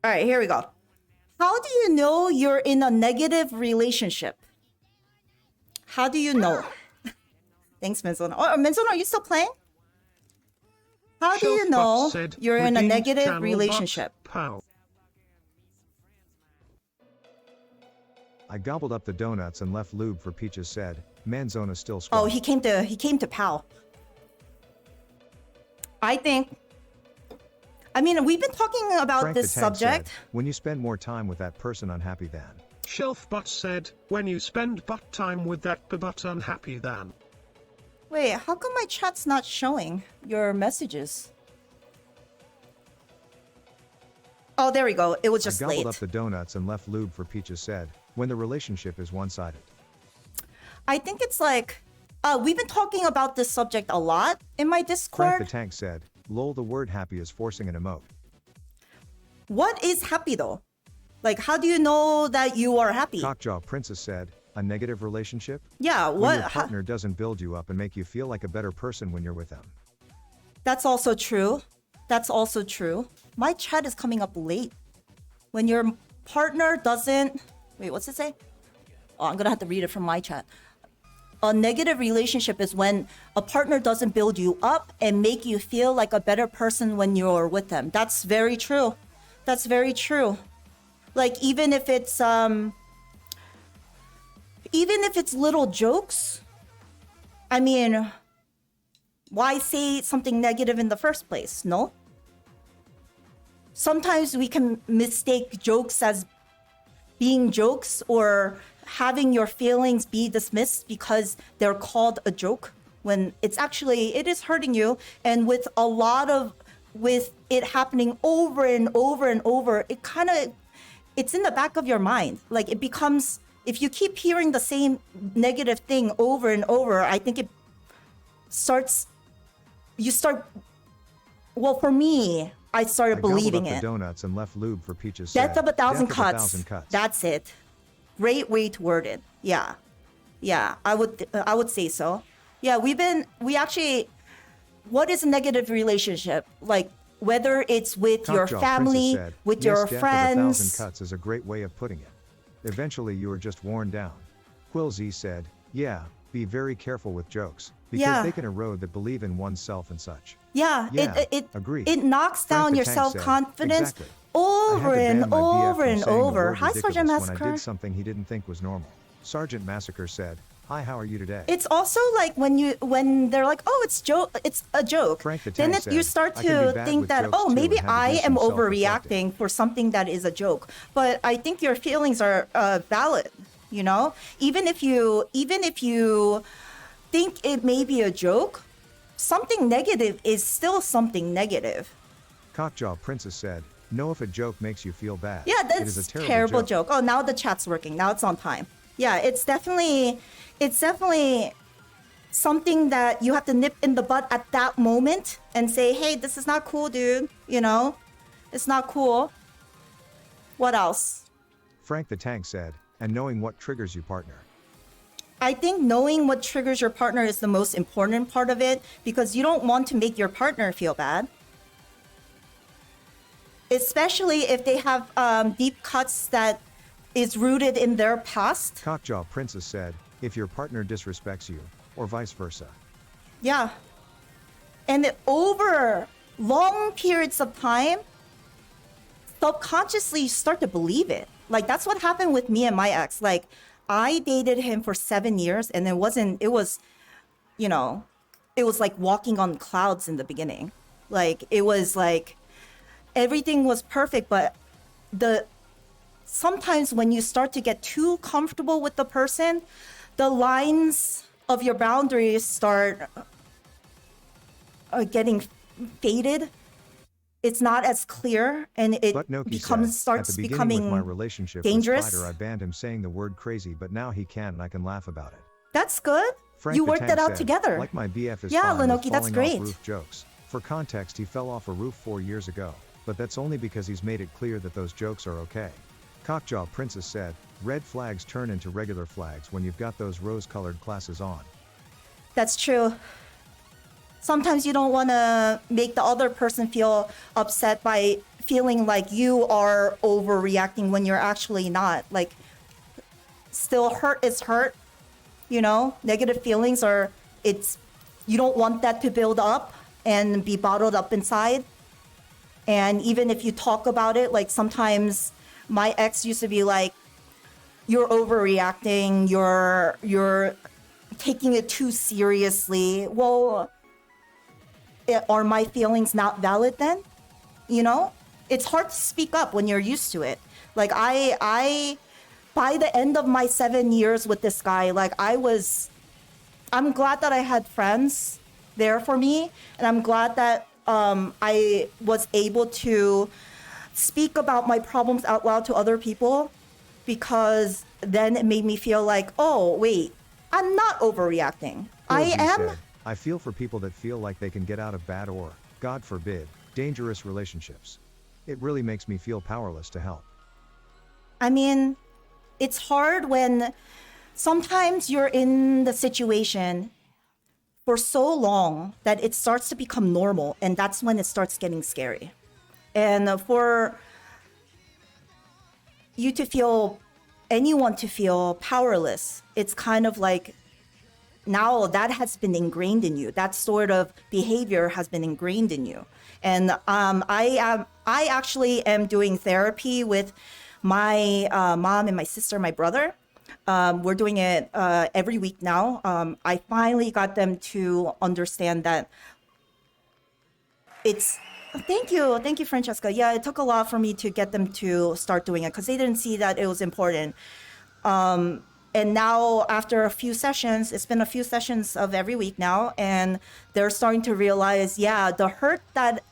All right, here we go. How do you know you're in a negative relationship? How do you know? Thanks, Minson. Oh, Minson, are you still playing? How do you know you're in a negative relationship? I gobbled up the donuts and left lube for Peaches said. Manzona still Oh, squawked. he came to Pal. I mean, we've been talking about Frank this the Tank subject. said, when you spend more time with that person unhappy than. Shelf Butt said, when you spend butt time with that butt unhappy than. Wait, how come my chat's not showing your messages? Oh, there we go. It was just I gobbled late. up the donuts and left lube for Peaches said, when the relationship is one-sided. I think it's like, we've been talking about this subject a lot in my Discord. Frank the Tank said, lol, the word happy is forcing an emote. What is happy though? Like, how do you know that you are happy? Cockjaw Princess said, a negative relationship? Yeah, When what? your partner doesn't build you up and make you feel like a better person when you're with them. That's also true. That's also true. My chat is coming up late. When your partner doesn't... Wait, what's it say? Oh, I'm gonna have to read it from my chat. A negative relationship is when a partner doesn't build you up and make you feel like a better person when you're with them. That's very true. That's very true. Like, even if it's little jokes, I mean, why say something negative in the first place? No? Sometimes we can mistake jokes as being jokes or having your feelings be dismissed because they're called a joke when it is hurting you. And with it happening over and over and over, it's in the back of your mind. Like, it becomes, if you keep hearing the same negative thing over and over, I think well, for me, I started believing I it. gobbled up the donuts and left lube for Peaches Death said, of a thousand death cuts. Of a thousand cuts. That's it. Great way to word it. Yeah. I would say so. Yeah, what is a negative relationship? Like, whether it's with your Cockjaw family, Princess said, with yes, your death friends. Of a thousand cuts is a great way of putting it. Eventually you are just worn down. Quill Z said, yeah, be very careful with jokes. Because they can erode the belief in oneself and such. Yeah, agreed. it knocks Frank down the your Tank self-confidence said, exactly. over I had to and ban my BF over from and saying the over. word Hi, Sergeant ridiculous when I Massacre. did something he didn't think was normal. Sergeant Massacre said, hi, how are you today? It's also like when they're like, oh, it's a joke. Frank the Then Tank you said, start "I can be to bad think with that, jokes oh, too maybe and have to I do am some self-reflecting." overreacting for something that is a joke. But I think your feelings are valid. You know, even if you think it may be a joke, something negative is still something negative. Cockjaw Princess said, know if a joke makes you feel bad. Yeah, that's it is a terrible joke. Oh, now the chat's working. Now it's on time. Yeah, it's definitely something that you have to nip in the bud at that moment and say, hey, this is not cool, dude. You know, it's not cool. What else? Frank the Tank said, and knowing what triggers your partner. I think knowing what triggers your partner is the most important part of it, because you don't want to make your partner feel bad. Especially if they have deep cuts that is rooted in their past. Cockjaw Princess said, if your partner disrespects you, or vice versa. Yeah. And over long periods of time, subconsciously you start to believe it. Like, that's what happened with me and my ex. Like, I dated him for 7 years, and it was like walking on clouds in the beginning. Like, it was like everything was perfect, but sometimes when you start to get too comfortable with the person, the lines of your boundaries start getting faded. It's not as clear, and it starts becoming with my relationship dangerous. With Spider, I banned him saying the word crazy, but now he can, and I can laugh about it. That's good. Frank You the worked Tank that out said, together. Like my BF is Yeah, fine with Lenoki, that's falling great. off roof jokes. For context, he fell off a roof 4 years ago, but that's only because he's made it clear that those jokes are okay. Cockjaw Princess said, red flags turn into regular flags when you've got those rose-colored glasses on. That's true. Sometimes you don't want to make the other person feel upset by feeling like you are overreacting when you're actually not. Like, still hurt is hurt, you know? Negative feelings are, you don't want that to build up and be bottled up inside. And even if you talk about it, like sometimes my ex used to be like, you're overreacting, you're taking it too seriously. Well, are my feelings not valid then? You know? It's hard to speak up when you're used to it. Like I by the end of my 7 years with this guy, like I'm glad that I had friends there for me, and I'm glad that I was able to speak about my problems out loud to other people, because then it made me feel like, oh, wait, I'm not overreacting. I Rosie am. said, I feel for people that feel like they can get out of bad or, God forbid, dangerous relationships. It really makes me feel powerless to help. I mean, it's hard when sometimes you're in the situation for so long that it starts to become normal, and that's when it starts getting scary. And for you to feel, anyone to feel powerless, it's kind of like now that has been ingrained in you. That sort of behavior has been ingrained in you. And I actually am doing therapy with my mom and my sister, my brother. We're doing it every week now. I finally got them to understand that it's. Thank you, Francesca. Yeah, it took a lot for me to get them to start doing it because they didn't see that it was important. And now after a few sessions, it's been a few sessions of every week now, and they're starting to realize, yeah, the hurt that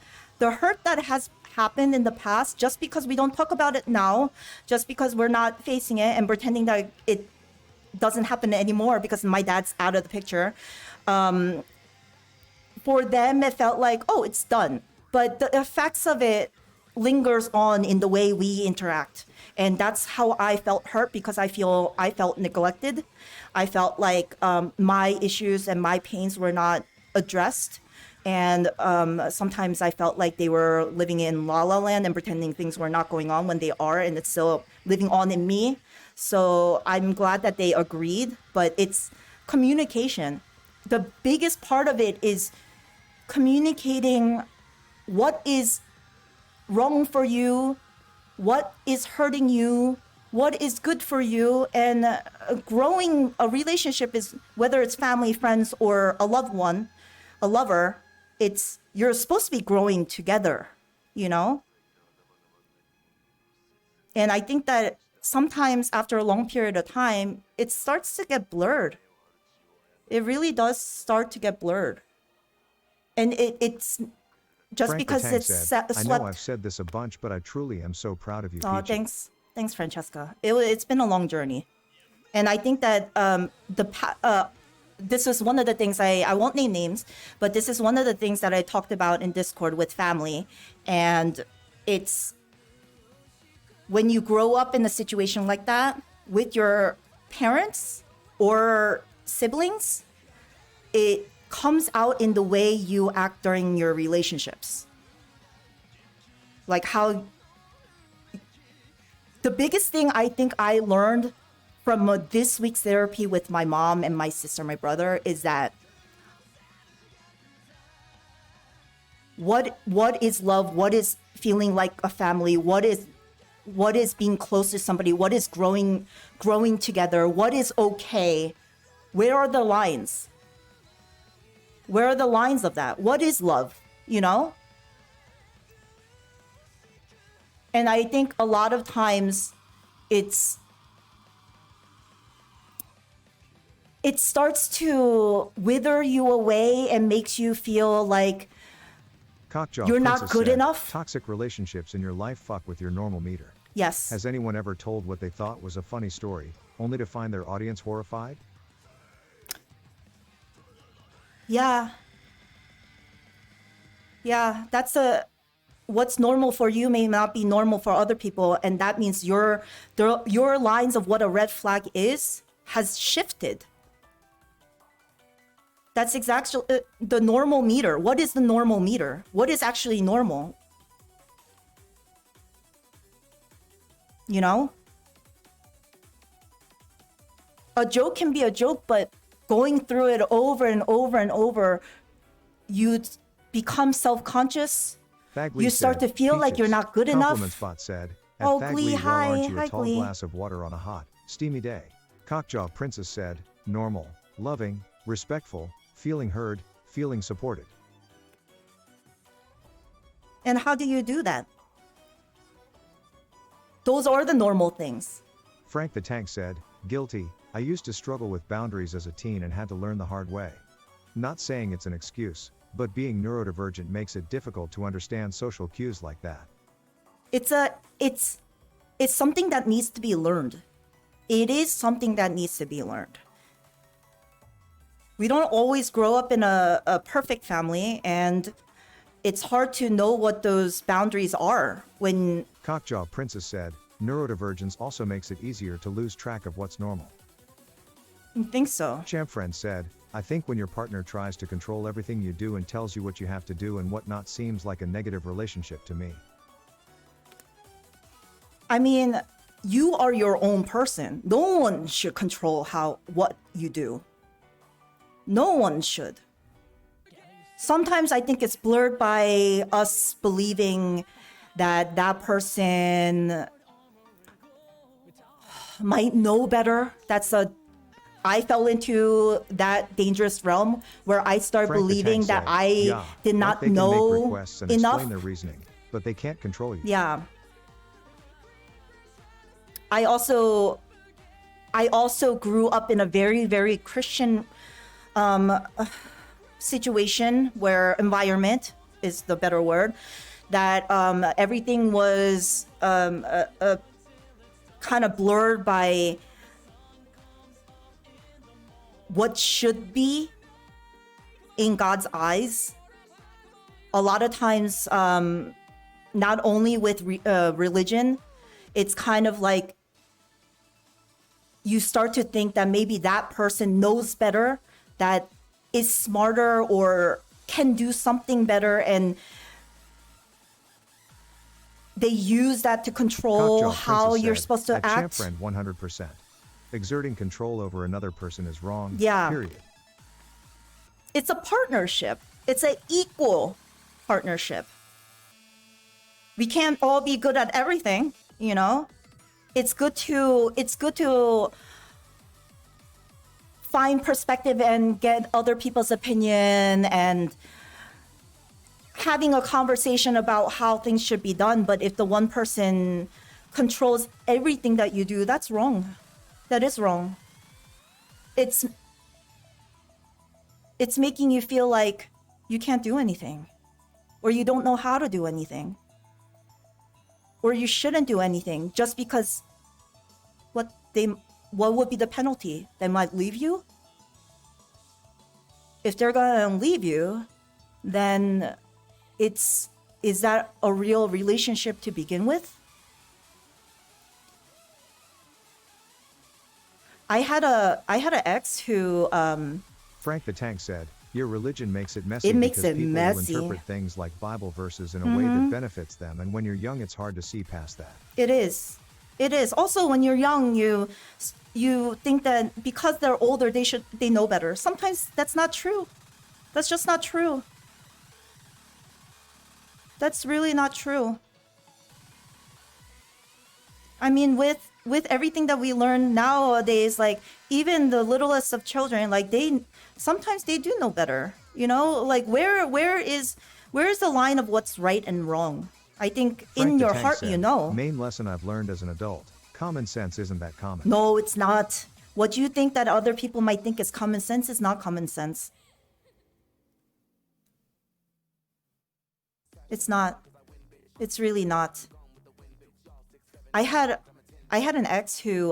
has happened in the past, just because we don't talk about it now, just because we're not facing it and pretending that it doesn't happen anymore because my dad's out of the picture. For them, it felt like, oh, it's done. But the effects of it lingers on in the way we interact. And that's how I felt hurt, because I felt neglected. I felt like my issues and my pains were not addressed. And sometimes I felt like they were living in la la land and pretending things were not going on when they are, and it's still living on in me. So I'm glad that they agreed, but it's communication. The biggest part of it is communicating what is wrong for you, what is hurting you, what is good for you. And growing a relationship is, whether it's family, friends, or a loved one, a lover, you're supposed to be growing together, you know? And I think that sometimes after a long period of time, it starts to get blurred. It really does start to get blurred. And it's just Frank because the Tank it's said, I swept. know I've said this a bunch, but I truly am so proud of you, Oh, Peachy. thanks, Francesca. It's been a long journey, and I think that this is one of the things I won't name names, but this is one of the things that I talked about in Discord with family, and it's when you grow up in a situation like that with your parents or siblings, it comes out in the way you act during your relationships. Like how the biggest thing I think I learned from this week's therapy with my mom and my sister, my brother, is that what is love, what is feeling like a family, what is being close to somebody, what is growing together, what is okay, where are the lines? Where are the lines of that? What is love, you know? And I think a lot of times it starts to wither you away and makes you feel like Cockjaw you're not Princess good said, enough. Toxic relationships in your life fuck with your normal meter. Yes. Has anyone ever told what they thought was a funny story, only to find their audience horrified? Yeah. Yeah, what's normal for you may not be normal for other people, and that means your lines of what a red flag is has shifted. That's exactly the normal meter. What is the normal meter? What is actually normal? You know? A joke can be a joke, but going through it over and over and over, you become self-conscious. Fagly You start said, to feel like you're "Peaches." not good Compliment enough. Spot said, "At Oh, Fagly, Glee, well, hi. aren't you Hi, a tall Glee. glass of water on a hot, steamy day?" Cockjaw Princess said, "Normal, loving, respectful, feeling heard, feeling supported." And how do you do that? Those are the normal things. Frank the Tank said, "Guilty. I used to struggle with boundaries as a teen and had to learn the hard way. Not saying it's an excuse, but being neurodivergent makes it difficult to understand social cues like that." It's something that needs to be learned. It is something that needs to be learned. We don't always grow up in a perfect family, and it's hard to know what those boundaries are when Cockjaw Princess said, "Neurodivergence also makes it easier to lose track of what's normal." you think so. Champ Friend said, "I think when your partner tries to control everything you do and tells you what you have to do and what not seems like a negative relationship to me." I mean, you are your own person. No one should control what you do. No one should. Sometimes I think it's blurred by us believing that that person might know better. I fell into that dangerous realm where I start Frank the believing Tank that said, I "Yeah, did like not they can make know requests and enough. explain their reasoning, but they can't control you." Yeah. I also grew up in a very, very Christian situation where environment is the better word, that everything was kind of blurred by what should be in God's eyes. A lot of times, not only with religion, it's kind of like you start to think that maybe that person knows better, that is smarter or can do something better, and they use that to control Cockjaw how Princess you're said, supposed to "At Champ act. Friend 100%. Exerting control over another person is wrong. Yeah. Period." It's a partnership. It's an equal partnership. We can't all be good at everything, you know? It's good to find perspective and get other people's opinion and having a conversation about how things should be done. But if the one person controls everything that you do, that's wrong. That is wrong. It's making you feel like you can't do anything, or you don't know how to do anything, or you shouldn't do anything just because what would be the penalty? They might leave you. If they're gonna leave you, then is that a real relationship to begin with? I had an ex who Frank the Tank said, "Your religion makes it messy It makes because it people messy. will interpret things like Bible verses in a way that benefits them, and when you're young it's hard to see past that." It is. Also, when you're young, you think that because they're older, they know better. Sometimes that's not true. That's just not true. That's really not true. I mean, with everything that we learn nowadays, like even the littlest of children, like sometimes they do know better. You know, like where is the line of what's right and wrong? I think Frank in the your Tank heart, said, you know. "Main lesson I've learned as an adult. Common sense isn't that common." No, it's not. What you think that other people might think is common sense is not common sense. It's not. It's really not. I had an ex who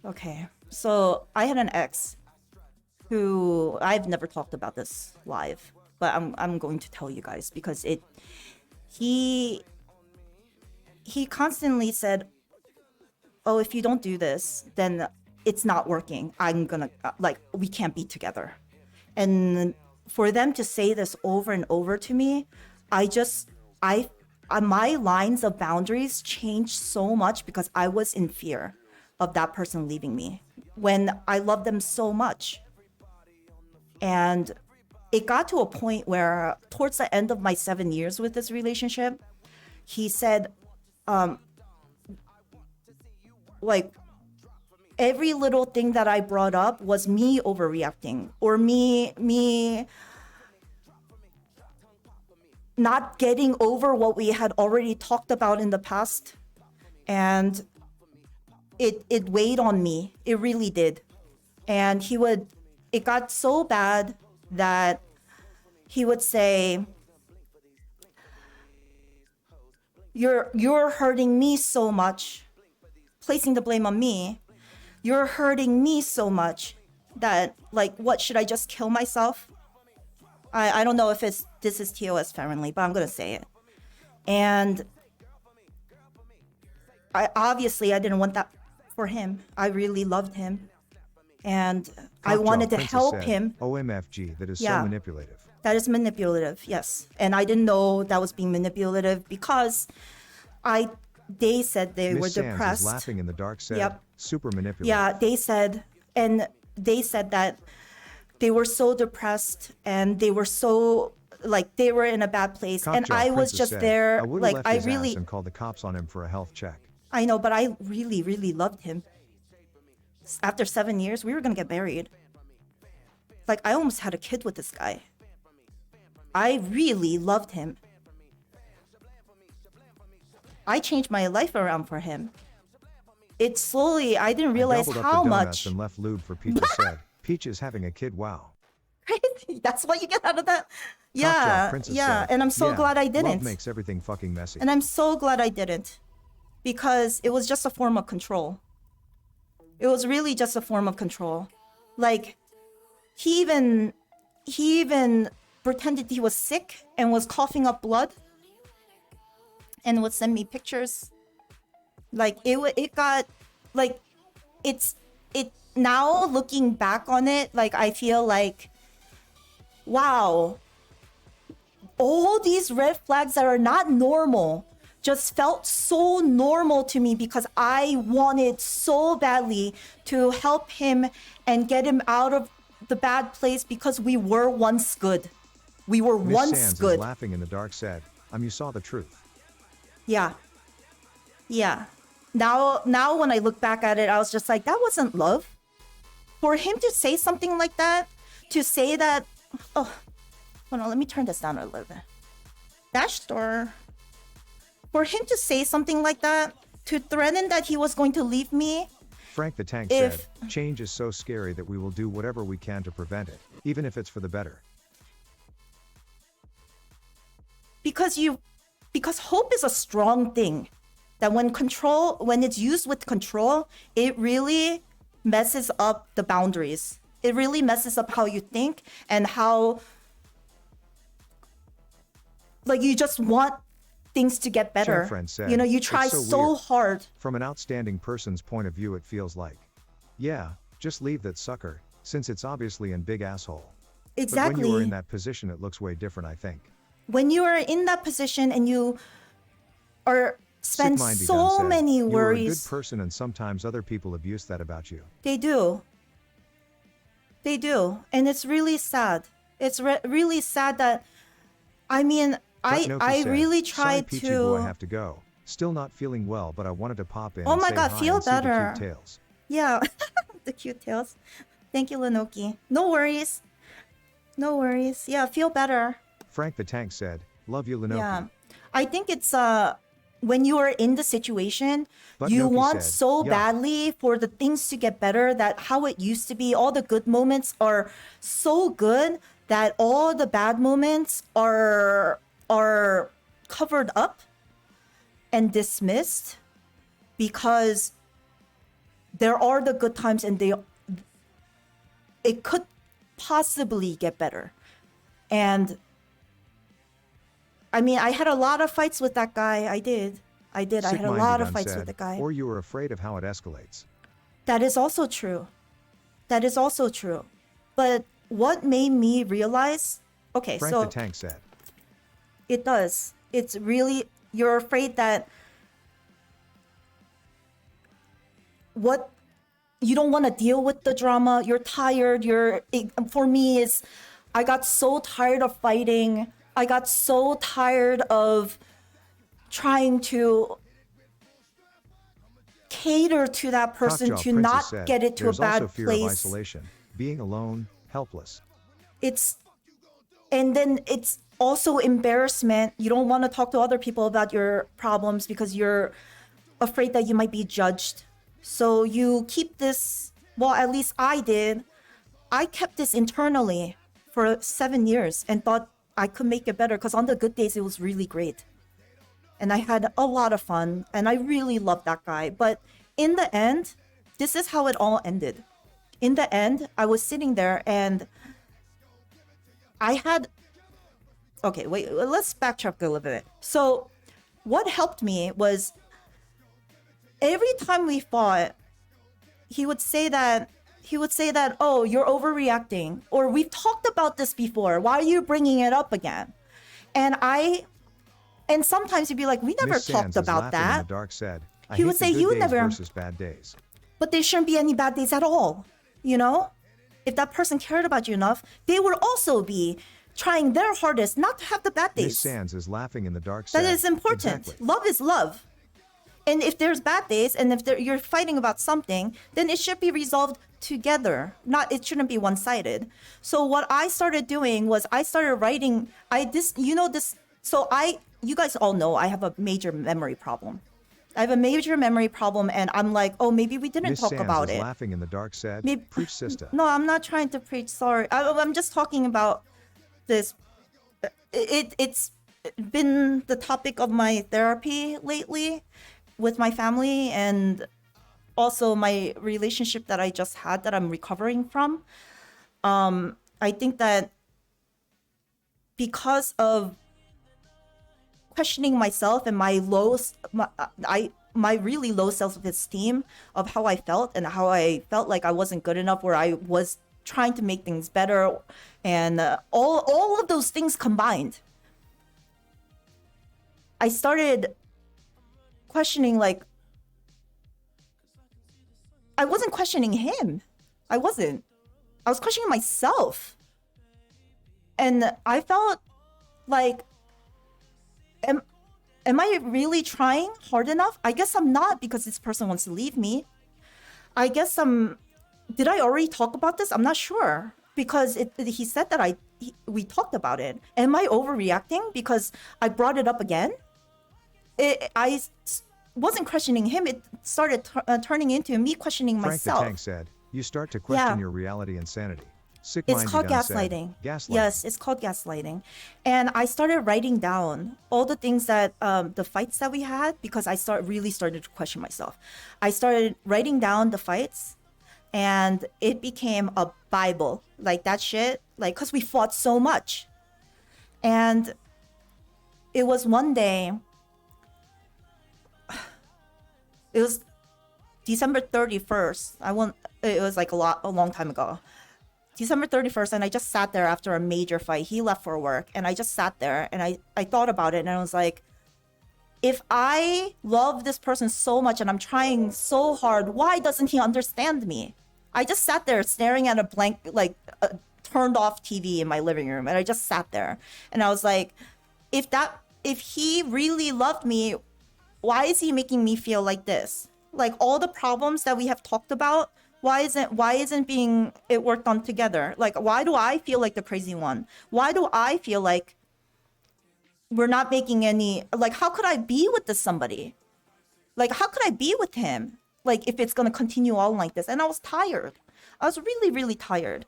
okay. So I had an ex who I've never talked about this live, but I'm going to tell you guys because he constantly said, "Oh, if you don't do this, then it's not working. I'm gonna we can't be together." And for them to say this over and over to me, I my lines of boundaries changed so much because I was in fear of that person leaving me when I loved them so much. And it got to a point where towards the end of my 7 years with this relationship, he said, like, every little thing that I brought up was me overreacting or me not getting over what we had already talked about in the past. And it weighed on me. It really did. And it got so bad that he would say, you're hurting me so much, placing the blame on me. You're hurting me so much that, like, what, should I just kill myself? I don't know if this is TOS friendly, but I'm gonna say it. And I didn't want that for him. I really loved him, and I wanted to help him. OMFG, that is Yeah. so manipulative. That is manipulative, yes. And I didn't know that was being manipulative because they said they were Miss Sands depressed. is laughing in the dark said, Yep. super manipulative. Yeah, they said that they were so depressed and they were so, like, they were in a bad place. And Cockjaw I was Princess just said, there, I would've like, left I his really, ass and called the cops on him for a health check. I know, but I really, really loved him. After 7 years, we were gonna get married. Like, I almost had a kid with this guy. I really loved him. I changed my life around for him. It slowly, I didn't realize I doubled how up the donuts much. and left lube for Peach said. Peach is having a kid, wow. Crazy. That's what you get out of that. Cockjaw Yeah, Princess yeah. said, And I'm so yeah, glad I Love didn't. makes everything fucking messy. And I'm so glad I didn't. Because it was just a form of control. It was really just a form of control. Like, he even pretended he was sick and was coughing up blood and would send me pictures. Like, it got, like, it now looking back on it, like, I feel like, wow, all these red flags that are not normal just felt so normal to me because I wanted so badly to help him and get him out of the bad place because we were once good. We were Miss once Sands good. is laughing in the dark said, you saw the truth. Yeah. Yeah. Now when I look back at it, I was just like, that wasn't love. For him to say something like that, to say that, oh, hold on, let me turn this down a little bit. Dash store. For him to say something like that, to threaten that he was going to leave me. Frank the Tank said, change is so scary that we will do whatever we can to prevent it, even if it's for the better. Because hope is a strong thing. That when it's used with control, it really messes up the boundaries. It really messes up how you think and how, like, you just want things to get better. Friend said, you know, you try "It's so weird. hard. From an outstanding person's point of view, it feels like, yeah, just leave that sucker, since it's obviously an big asshole. Exactly. But when you are in that position, it looks way different, I think. When you are in that position and you are spend Sick-Mindy so Gun said, many you are a worries. good person and sometimes other people abuse that about you. They do. They do. And it's really sad. It's really sad that, I mean, I said, really "Sorry, tried Peachy to. boy, I have to go. Still not feeling well, but I wanted to pop in Oh and my say God, hi feel and see the better. cute tails." Yeah, the cute tails. Thank you, Lenoki. No worries. No worries. Yeah, feel better. Frank the Tank said, "Love you, Lenoki." Yeah. I think it's when you are in the situation, But you Noki want said, so "Yeah." badly for the things to get better that how it used to be, all the good moments are so good that all the bad moments are covered up and dismissed because there are the good times and it could possibly get better. And I mean, I had a lot of fights with that guy. I did. I had a Sick-Mindy lot of Gun fights said, with the guy. Or you were afraid of how it escalates. That is also true. That is also true. But what made me realize, okay, Frank so the Tank said, it does. It's really, you're afraid that what you don't want to deal with the drama. You're tired. For me, is I got so tired of fighting. I got so tired of trying to cater to that person Cockjaw to Princess not said, get it to a there's also bad fear of place. isolation, being alone, helpless. And then it's also embarrassment. You don't want to talk to other people about your problems because you're afraid that you might be judged. So you keep this, well, at least I did. I kept this internally for 7 years and thought I could make it better because on the good days, it was really great. And I had a lot of fun and I really loved that guy. But in the end, this is how it all ended. In the end, I was sitting there and I had, okay, wait, let's backtrack a little bit. So what helped me was every time we fought, he would say that, oh, you're overreacting, or we've talked about this before. Why are you bringing it up again? And sometimes he'd be like, we never Miss talked Sands is about laughing in the that. dark said, I He hate would the say, good you days never, versus bad days. but there shouldn't be any bad days at all. You know, if that person cared about you enough, they would also be trying their hardest not to have the bad Miss days. Sands is laughing in the dark That said, is important. exactly. Love is love. And if there's bad days and if you're fighting about something, then it should be resolved together. It shouldn't be one-sided. So what I started doing was I started writing. You guys all know I have a major memory problem. I have a major memory problem, and I'm like, oh, maybe we didn't Miss talk Sands about is it. laughing in the dark said, Maybe, preach sister. no, I'm not trying to preach. Sorry, I'm just talking about this. It's been the topic of my therapy lately with my family and also my relationship that I just had that I'm recovering from. I think that because of questioning myself and my really low self-esteem of how I felt and how I felt like I wasn't good enough, where I was trying to make things better, and all of those things combined, I started questioning, like, I wasn't questioning him. I wasn't. I was questioning myself. And I felt like, am I really trying hard enough? I guess I'm not, because this person wants to leave me. I guess did I already talk about this? I'm not sure, because he said that we talked about it. Am I overreacting because I brought it up again? I wasn't questioning him. It started turning into me questioning Frank myself. the Tank said, you start to question Yeah. your reality and sanity. Sick It's Mindy called Dunn said, gaslighting. gaslighting. Yes, it's called gaslighting. And I started writing down all the things that, the fights that we had, because I really started to question myself. I started writing down the fights, and it became a Bible. Like that shit, like, because we fought so much. And it was one day, it was December 31st. It was like a long time ago. December 31st, and I just sat there after a major fight. He left for work, and I just sat there, and I thought about it, and I was like, if I love this person so much and I'm trying so hard, why doesn't he understand me? I just sat there staring at a turned off TV in my living room, and I just sat there, and I was like, if he really loved me, why is he making me feel like this? Like, all the problems that we have talked about, why isn't being it worked on together? Like, why do I feel like the crazy one? Why do I feel like we're not making any, like, how could I be with somebody? Like, how could I be with him? Like, if it's gonna continue on like this? And I was tired. I was really, really tired.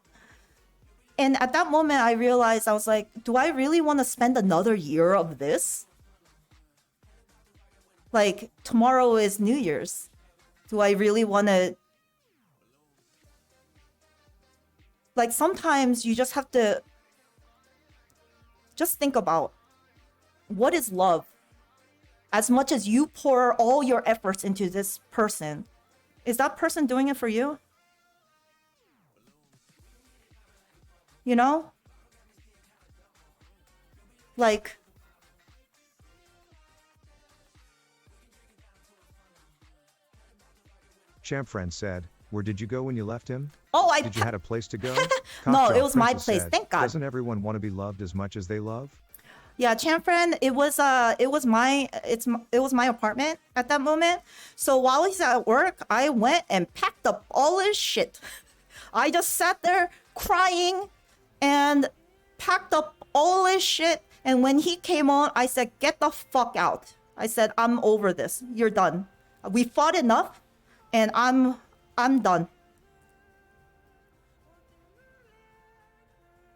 And at that moment, I realized, I was like, do I really want to spend another year of this? Like, tomorrow is New Year's. Do I really want to? Like, sometimes you just have to just think about, what is love? As much as you pour all your efforts into this person, is that person doing it for you? You know? Like, Champ Friend said, where did you go when you left him? Oh, Did you had a place to go? No, Cockjaw it was my Princess place. said, Thank God. Doesn't everyone want to be loved as much as they love? Yeah, Chanfren, it was my apartment at that moment. So while he's at work, I went and packed up all his shit. I just sat there crying and packed up all his shit. And when he came on, I said, "Get the fuck out." I said, "I'm over this. You're done. We fought enough, and I'm done."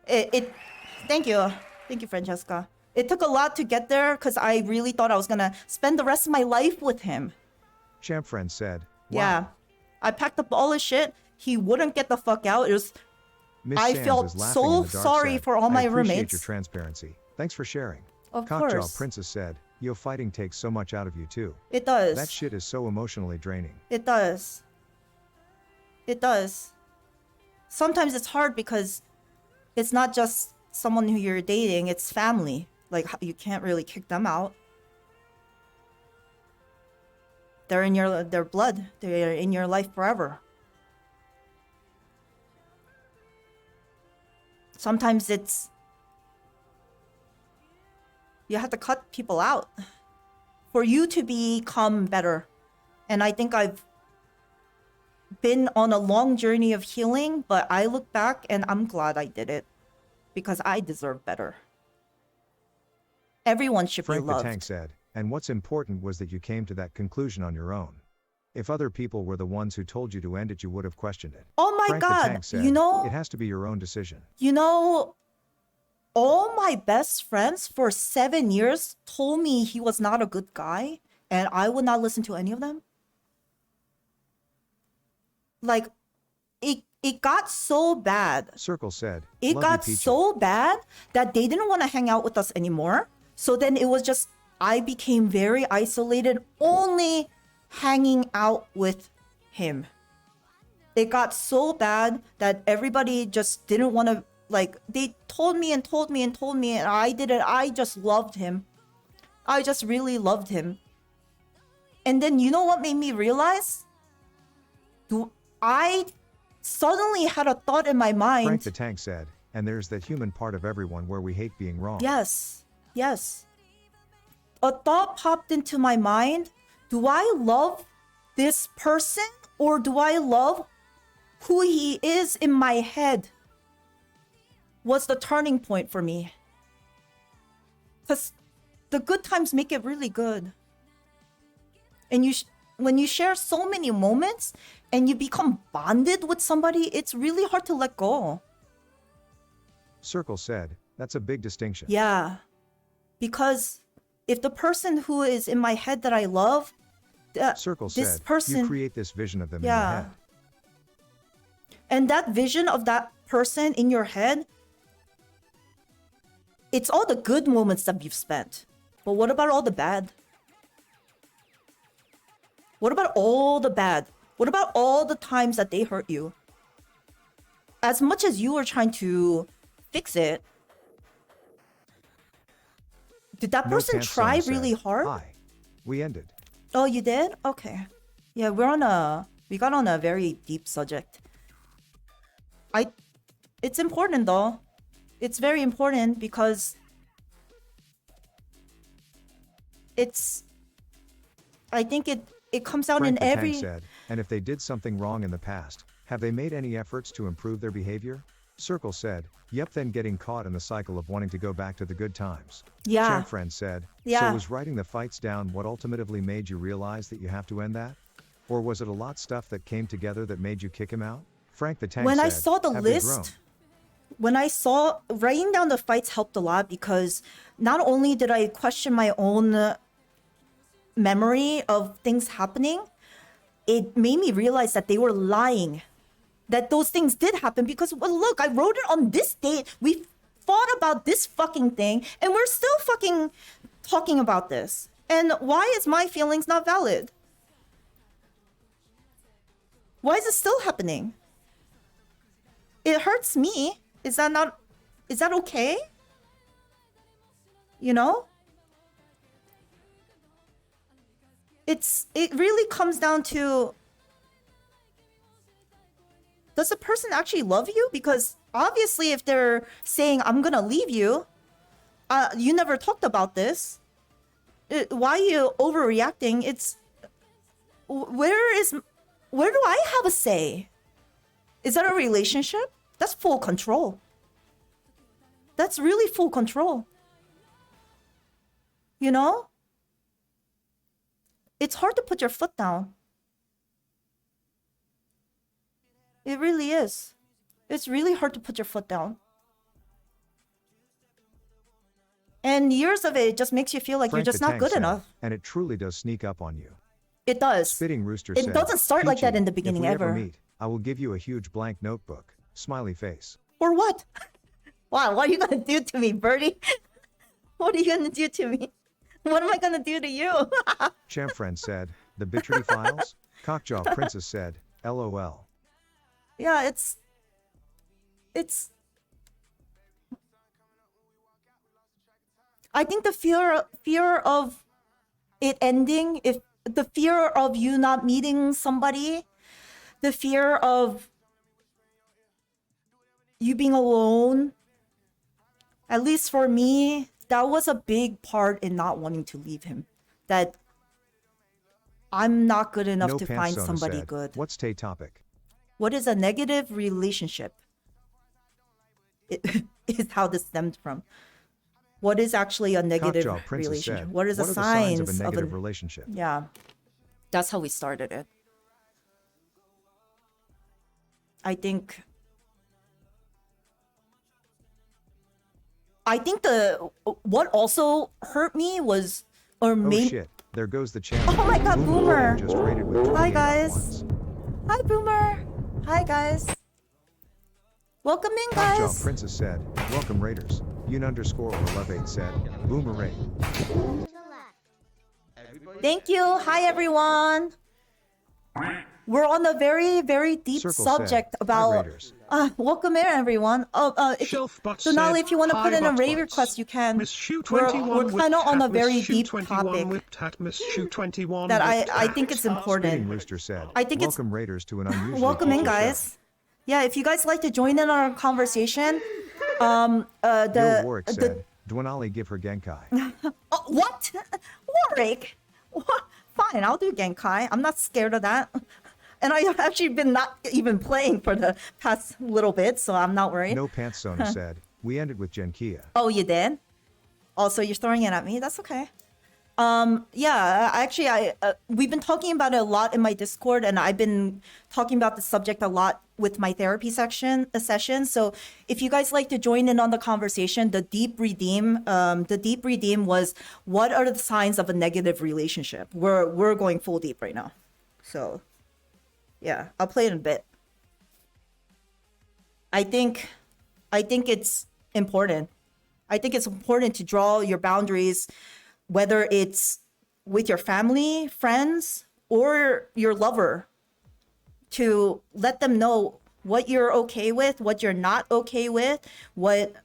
Thank you, Francesca. It took a lot to get there because I really thought I was gonna spend the rest of my life with him. Champ Friend said, wow. Yeah, I packed up all his shit. He wouldn't get the fuck out. Miss I Sands felt is laughing so in the dark sorry said, for all my I appreciate roommates. your transparency. Thanks for sharing. Of Cockjaw course. Princess said, yo, fighting takes so much out of you too. It does. That shit is so emotionally draining. It does. It does. Sometimes it's hard because it's not just someone who you're dating, it's family. Like, you can't really kick them out. They're in their blood. They're in your life forever. Sometimes you have to cut people out for you to become better. And I think I've been on a long journey of healing, but I look back and I'm glad I did it because I deserve better. Everyone should Frank be the loved. Tank said, and what's important was that you came to that conclusion on your own. If other people were the ones who told you to end it, you would have questioned it. Oh my Frank the God. Tank said, it has to be your own decision. All my best friends for 7 years told me he was not a good guy and I would not listen to any of them. Like, it got so bad. Circle said, It love you, got Peachy. so bad that they didn't want to hang out with us anymore. So then it was just, I became very isolated, only hanging out with him. It got so bad that everybody just didn't want to, like, they told me and told me and told me, and I didn't. I just loved him. I just really loved him. And then you know what made me realize? I suddenly had a thought in my mind. Frank the Tank said, and there's that human part of everyone where we hate being wrong. Yes. A thought popped into my mind. Do I love this person or do I love who he is in my head? Was the turning point for me. Because the good times make it really good. And when you share so many moments and you become bonded with somebody, it's really hard to let go. Circle said, that's a big distinction. Yeah. Because if the person who is in my head that I love, Circle this said, person, you create this vision of them in your head. And that vision of that person in your head, it's all the good moments that you've spent. But what about all the bad? What about all the bad? What about all the times that they hurt you? As much as you were trying to fix it, did that person try really hard? Hi. We ended. Oh, you did? Okay. Yeah, we got on a very deep subject. It's important though. It's very important because I think it comes out Frank in the every... Tank said, and if they did something wrong in the past, have they made any efforts to improve their behavior? Circle said, yep, then getting caught in the cycle of wanting to go back to the good times. Yeah. Champ Friend said, Yeah. so was writing the fights down what ultimately made you realize that you have to end that? Or was it a lot stuff that came together that made you kick him out? Frank the Tank When said, I saw the have they grown? list, when I saw writing down the fights helped a lot because not only did I question my own memory of things happening, it made me realize that they were lying. That those things did happen because, well, look, I wrote it on this date. We fought about this fucking thing and we're still fucking talking about this. And why is my feelings not valid? Why is it still happening? It hurts me. Is that okay? You know? It really comes down to does the person actually love you? Because obviously if they're saying, I'm gonna leave you, you never talked about this. Why are you overreacting? Where do I have a say? Is that a relationship? That's full control. That's really full control. You know? It's hard to put your foot down. It really is. It's really hard to put your foot down. And years of it just makes you feel like Frank you're just the not Tank good said, enough. And it truly does sneak up on you. It does. Spitting Rooster It said, doesn't start like that in the beginning if we ever. ever meet, I will give you a huge blank notebook. Smiley face. Or what? Wow, what are you gonna do to me, Birdie? What are you gonna do to me? What am I gonna do to you? Chamfriend said, the Bitcherty Files? Cockjaw Princess said, LOL. Yeah, it's I think the fear of it ending, if the fear of you not meeting somebody, the fear of you being alone, at least for me, that was a big part in not wanting to leave him. That I'm not good enough No to Pants find Sona somebody said, good. What's Tay topic? What is a negative relationship? It is how this stemmed from. What is actually a negative Cockjaw Princess relationship? said, What are the signs of a signs negative relationship? Yeah, that's how we started it. I think what also hurt me was, or Oh made. shit, there goes the channel. Oh my God, Boomer. Just rated with Hi 28 guys. ones. Hi Boomer. Hi guys. Welcome in, Cockjaw guys. Princess said, welcome Raiders. Yun_or love8 said, Boomerang. Thank you. Hi everyone. We're on a very, very deep Circle subject said, about. Hi, Raiders. Welcome in, everyone. Shelf Butt Sonali, said, if you want to "Hi, put in a Butt raid Butts. request, you can. Miss Shoe We're 21 kind of on a very Miss Shoe deep 21 topic whipped hat, Miss Shoe 21 that whipped I hat. think it's Spitting important. Rooster said, I think it's- welcome Raiders to an unusual Welcome in, culture show. guys. Yeah, if you guys like to join in on our conversation, Yo Warwick said, Dwanali give her Genkai. What? Warwick? What? Fine, I'll do Genkai. I'm not scared of that. And I have actually been not even playing for the past little bit, so I'm not worried. No Pants Sona said, we ended with Genkia. Oh, you did? Also, you're throwing it at me. That's okay. Yeah, actually, we've been talking about it a lot in my Discord, and I've been talking about the subject a lot with my therapy session. So if you guys like to join in on the conversation, the deep redeem was, what are the signs of a negative relationship? We're going full deep right now. So yeah, I'll play it in a bit. I think it's important. I think it's important to draw your boundaries, whether it's with your family, friends, or your lover, to let them know what you're okay with, what you're not okay with, what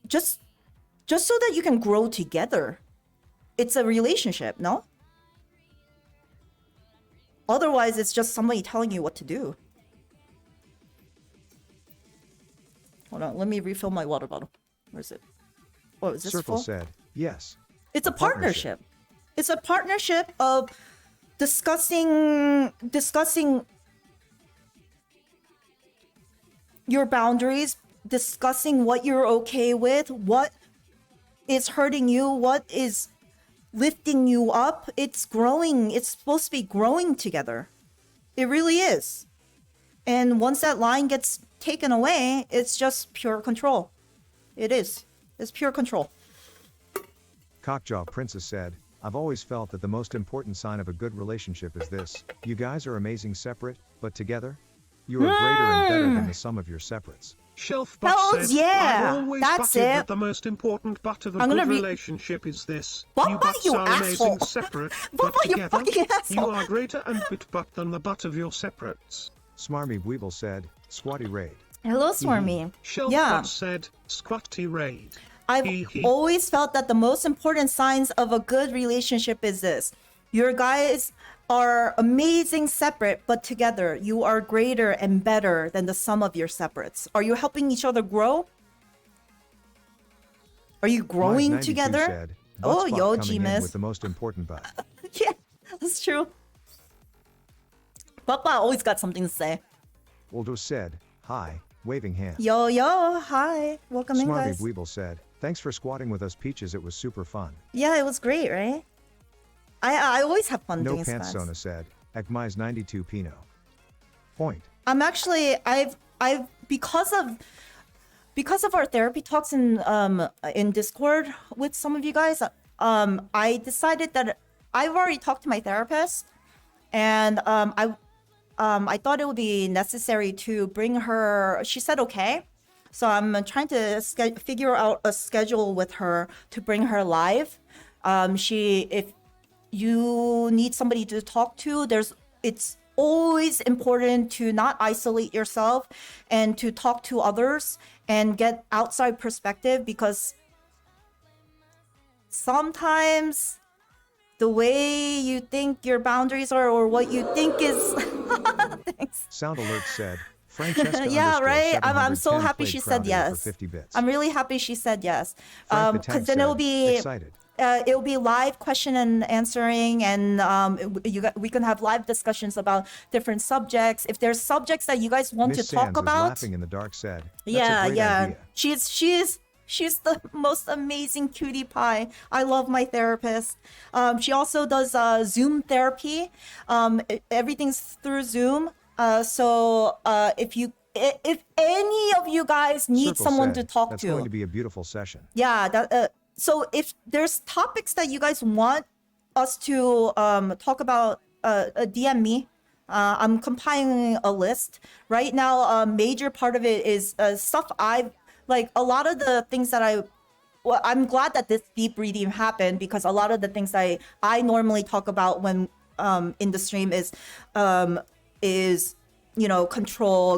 just so that you can grow together. It's a relationship, no? Otherwise, it's just somebody telling you what to do. Hold on, let me refill my water bottle. Where is it? Oh, is this Circle full? said, yes. It's a partnership. It's a partnership of discussing your boundaries, discussing what you're okay with, what is hurting you, what is lifting you up. It's growing. It's supposed to be growing together. It really is. And once that line gets taken away, it's just pure control. It is. It's pure control. Cockjaw Princess said, I've always felt that the most important sign of a good relationship is this. You guys are amazing separate, but together? You are greater and better than the sum of your separates. Shelf Butt Hells said, yeah, I've always that's butted it. that the most important butt of a I'm good gonna relationship is this. Bumba, You butts you are asshole. amazing separate, Bumba, but you together, fucking you asshole. are greater and bit butt than the butt of your separates. Smarmy Weevil said, Squatty Raid. Hello, Swarmy. Shelf Yeah. Butt said, Squatty Raid. I've always felt that the most important signs of a good relationship is this. Your guys are amazing separate, but together you are greater and better than the sum of your separates. Are you helping each other grow? Are you growing Mize92 together? said, Oh, butt spot yo, coming in G-Miss. with the most important butt. Yeah, that's true. Papa always got something to say. Waldo said, hi, waving hand. Yo, yo, hi. Welcome in, Smarby guys. Weeble said, thanks for squatting with us Peaches, it was super fun. Yeah, it was great, right? I always have fun No doing Pants squats. Sona said, Ekmize92 Pino. Point. I'm actually I've because of our therapy talks in Discord with some of you guys, I decided that I've already talked to my therapist, and I thought it would be necessary to bring her. She said okay, so I'm trying to figure out a schedule with her to bring her live. If you need somebody to talk to, it's always important to not isolate yourself and to talk to others and get outside perspective, because sometimes the way you think your boundaries are or what you think is thanks. Sound Alert said, Francesca Yeah, right. I'm 710 so happy played she said proudly yes. For 50 bits. I'm really happy she said yes. Frank the Because Tank then it'll said, be excited. it'll be live question and answering, and we can have live discussions about different subjects. If there's subjects that you guys want Miss to talk Sands about, is laughing in the dark said, that's yeah, a great yeah. idea. She's the most amazing cutie pie. I love my therapist. She also does Zoom therapy. Everything's through Zoom. If any of you guys need Circle someone said, to talk that's to, going to be a beautiful session. yeah, so if there's topics that you guys want us to talk about, DM me. I'm compiling a list right now. A major part of it is stuff I've like. A lot of the things that I'm glad that this deep reading happened, because a lot of the things I normally talk about when in the stream is control,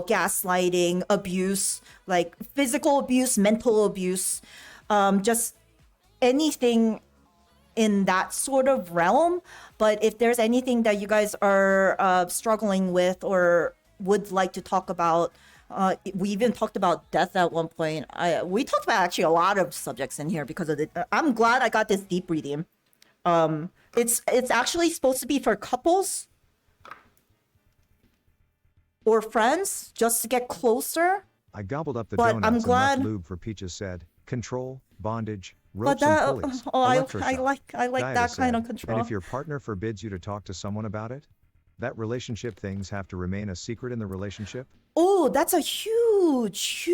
gaslighting, abuse, like physical abuse, mental abuse, just anything in that sort of realm. But if there's anything that you guys are struggling with or would like to talk about, we even talked about death at one point. We talked about actually a lot of subjects in here because of it. I'm glad I got this deep reading. It's actually supposed to be for couples or friends just to get closer. I gobbled up the But donuts I'm and glad- left lube for Peaches said, control, bondage, But ropes and pulleys, I electroshock. like Dieta that kind said, of control. And if your partner forbids you to talk to someone about it, that relationship things have to remain a secret in the relationship? Oh, that's a huge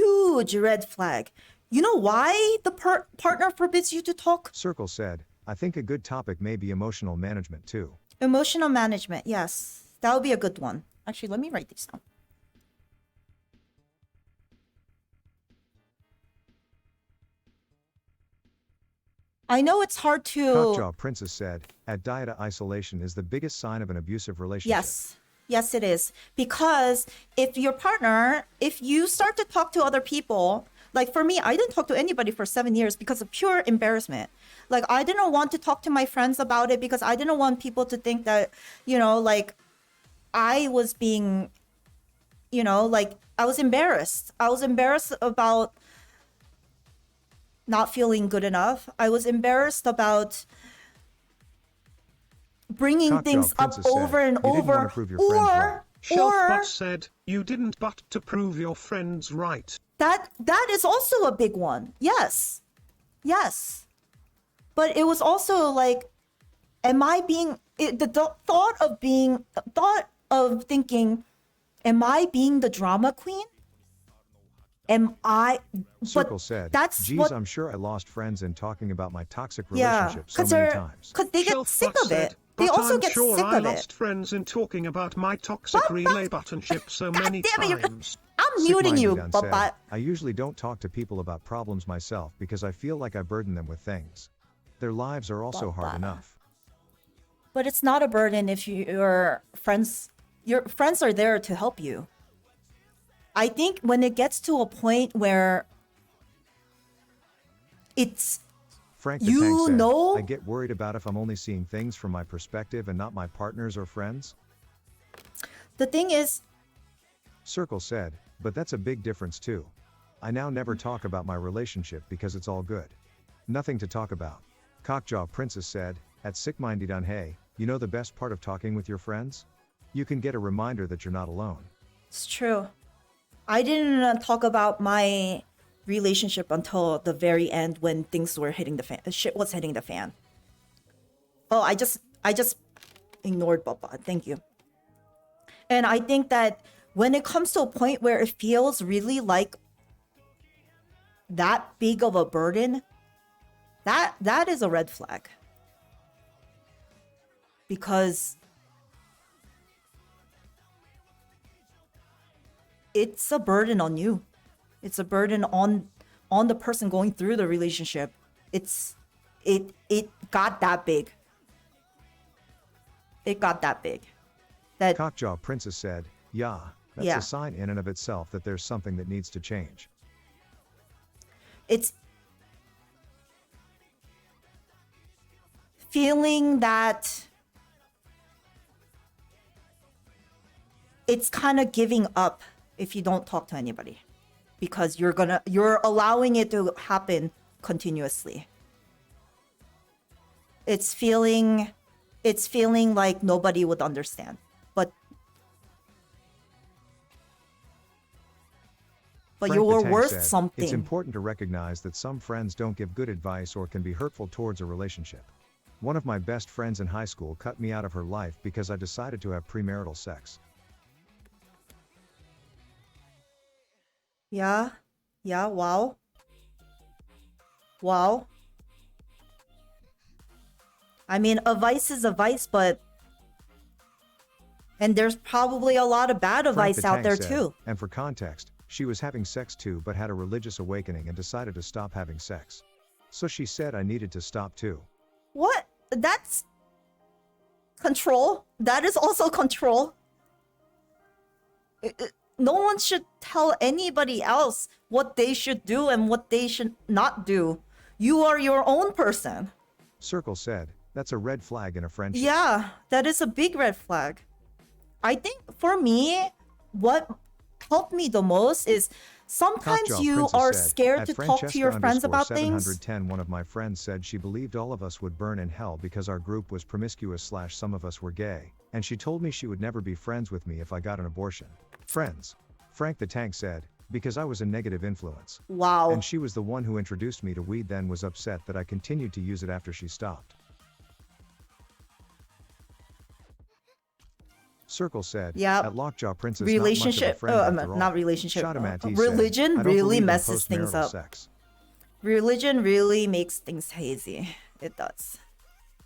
red flag. You know why the partner forbids you to talk? Circle said, I think a good topic may be emotional management too. Emotional management, yes. That would be a good one. Actually, let me write these down. I know it's hard to... Cockjaw Princess said, at dieta isolation is the biggest sign of an abusive relationship. Yes, it is. Because if your partner, if you start to talk to other people, like for me, I didn't talk to anybody for 7 years because of pure embarrassment. Like I didn't want to talk to my friends about it because I didn't want people to think that, like I was being, like I was embarrassed. I was embarrassed about not feeling good enough. I was embarrassed about bringing Cockjaw things up Princess said, over and "You didn't wanna over, prove your friends right." Shelfbot said, you didn't but to prove your friends right. that is also a big one. Yes. But it was also like, am I being thought of thinking, am I being the drama queen? Am I? Circle But said, that's geez, what. I'm sure I lost friends in talking about my toxic Yeah, relationship so many times. because they get Shelfbot sick of said, it. They but also I'm get sure sick I of lost it. friends in talking about my toxic relay buttonship so God many damn it! times. I'm muting you, Sick-minded Gun but said, I usually don't talk to people about problems myself because I feel like I burden them with things. Their lives are also hard enough. But it's not a burden if your friends are there to help you. I think when it gets to a point where it's Frank the You Tank said, know? I get worried about if I'm only seeing things from my perspective and not my partner's or friends. The thing is, Circle said, but that's a big difference too. I now never talk about my relationship because it's all good. Nothing to talk about. Cockjaw Princess said, at sick-minded on hey, you know the best part of talking with your friends? You can get a reminder that you're not alone. it's true. I didn't talk about my relationship until the very end when things were hitting the fan. Shit was hitting the fan. Oh, I just ignored Papa. Thank you. And I think that when it comes to a point where it feels really like that big of a burden, that is a red flag. Because it's a burden on you. It's a burden on the person going through the relationship. It got that big. It got that big. That Cockjaw Princess said, yeah, that's Yeah. a sign in and of itself that there's something that needs to change. it's feeling that it's kind of giving up if you don't talk to anybody because you're allowing it to happen continuously. It's feeling like nobody would understand. But Frank the you're Tank worth said, something. It's important to recognize that some friends don't give good advice or can be hurtful towards a relationship. One of my best friends in high school cut me out of her life because I decided to have premarital sex. Yeah. Wow. I mean, a vice is a vice, and there's probably a lot of bad Frank advice the out Tank there said, too. And for context, she was having sex too but had a religious awakening and decided to stop having sex. So she said I needed to stop too. What? That's control. That is also control. No one should tell anybody else what they should do and what they should not do. You are your own person. Circle said, that's a red flag in a friendship. Yeah, that is a big red flag. I think for me, what helped me the most is sometimes Cockjaw you Princess are said, scared at to talk to your friends about things. Francesca_710 one of my friends said she believed all of us would burn in hell because our group was promiscuous / some of us were gay, and she told me she would never be friends with me if I got an abortion. Friends. Frank the Tank said, because I was a negative influence. Wow. And she was the one who introduced me to weed then was upset that I continued to use it after she stopped. Circle said, Yep. at Lockjaw Princess Relationship, not much of a friend after all. not relationship. Shadamat, he Religion said, I don't really believe in messes things postmarital up. Sex. Religion really makes things hazy. It does.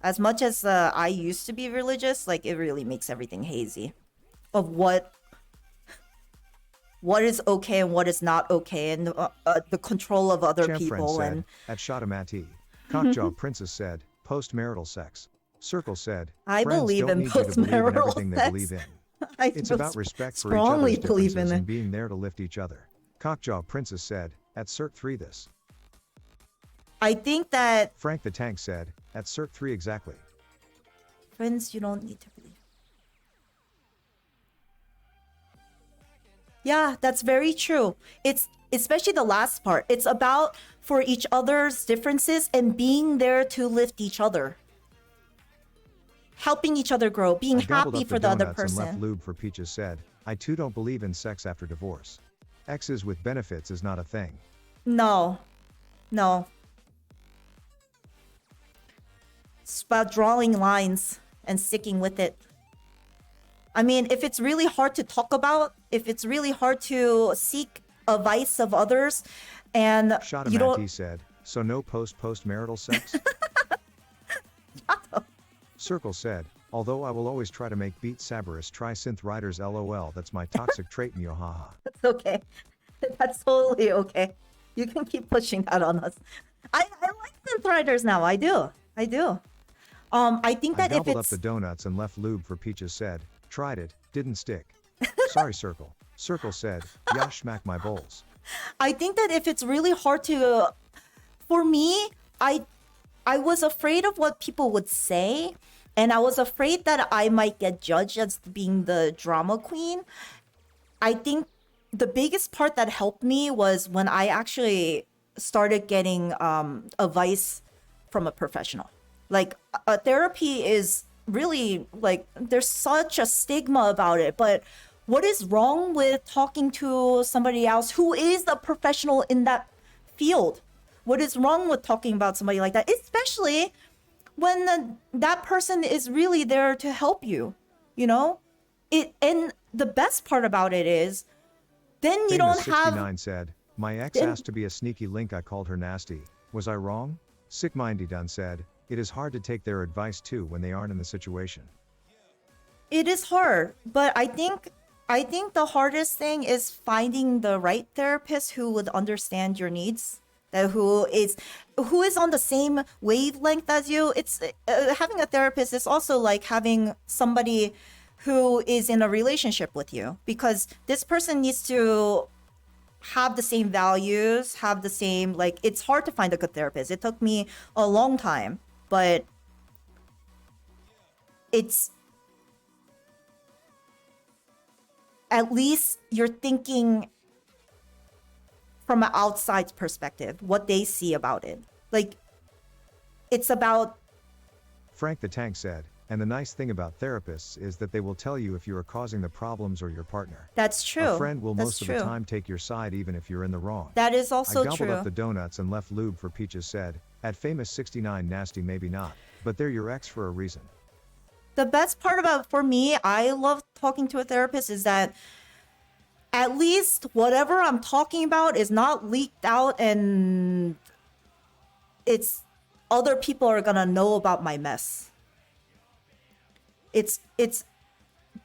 As much as I used to be religious, like it really makes everything hazy of what is okay and what is not okay, and the control of other Champ people. Friend And said, at Shadamati. Cockjaw Princess said, postmarital sex. Circle said, I friends believe don't in need you to believe in postmarital everything they sex. believe in. I It's feel about respect for each strongly other's believe differences in and it. being there to lift each other. Cockjaw Princess said, at Cirque 3 this. I think that Frank the Tank said, at Cirque 3 exactly. friends, you don't need to believe. Yeah, that's very true. It's especially the last part. It's about for each other's differences and being there to lift each other. Helping each other grow, being I gobbled happy up for the other donuts and left person. lube for Peaches said, I too don't believe in sex after divorce. Exes with benefits is not a thing. No. It's about drawing lines and sticking with it. I mean, if it's really hard to talk about, if it's really hard to seek advice of others, and you Shadamat, don't. he said, so no postmarital sex? Circle said, although I will always try to make Beat Sabarus try synth riders lol, that's my toxic trait Neo haha. It's okay. That's totally okay. You can keep pushing that on us. I like synth riders now. I do. I think I that if gobbled up it's the donuts and left lube for Peaches said, tried it, didn't stick. Sorry Circle. Circle said, yeah schmack my bowls. I think that if it's really hard to, for me, I was afraid of what people would say, and I was afraid that I might get judged as being the drama queen. I think the biggest part that helped me was when I actually started getting advice from a professional. Like, therapy is really like there's such a stigma about it, but what is wrong with talking to somebody else who is a professional in that field? What is wrong with talking about somebody like that, especially when that person is really there to help you, you know? And the best part about it is then you don't Famous have 69 said, my ex then- asked to be a sneaky link. I called her nasty. Was I wrong? Sick Mindy Dunn said, it is hard to take their advice too when they aren't in the situation. it is hard, but I think the hardest thing is finding the right therapist who would understand your needs, that who is on the same wavelength as you. It's having a therapist is also like having somebody who is in a relationship with you, because this person needs to have the same values, have the same, like, it's hard to find a good therapist. It took me a long time, but it's at least you're thinking from an outside perspective, what they see about it. Like, it's about, Frank the Tank said, and the nice thing about therapists is that they will tell you if you are causing the problems or your partner. that's true. A friend will That's most true. of the time take your side even if you're in the wrong. That is I also gobbled true. up the donuts and left lube for Peaches said, at famous 69 nasty maybe not, but they're your ex for a reason. The best part about, for me, I love talking to a therapist, is that at least whatever I'm talking about is not leaked out, and it's other people are gonna know about my mess. It's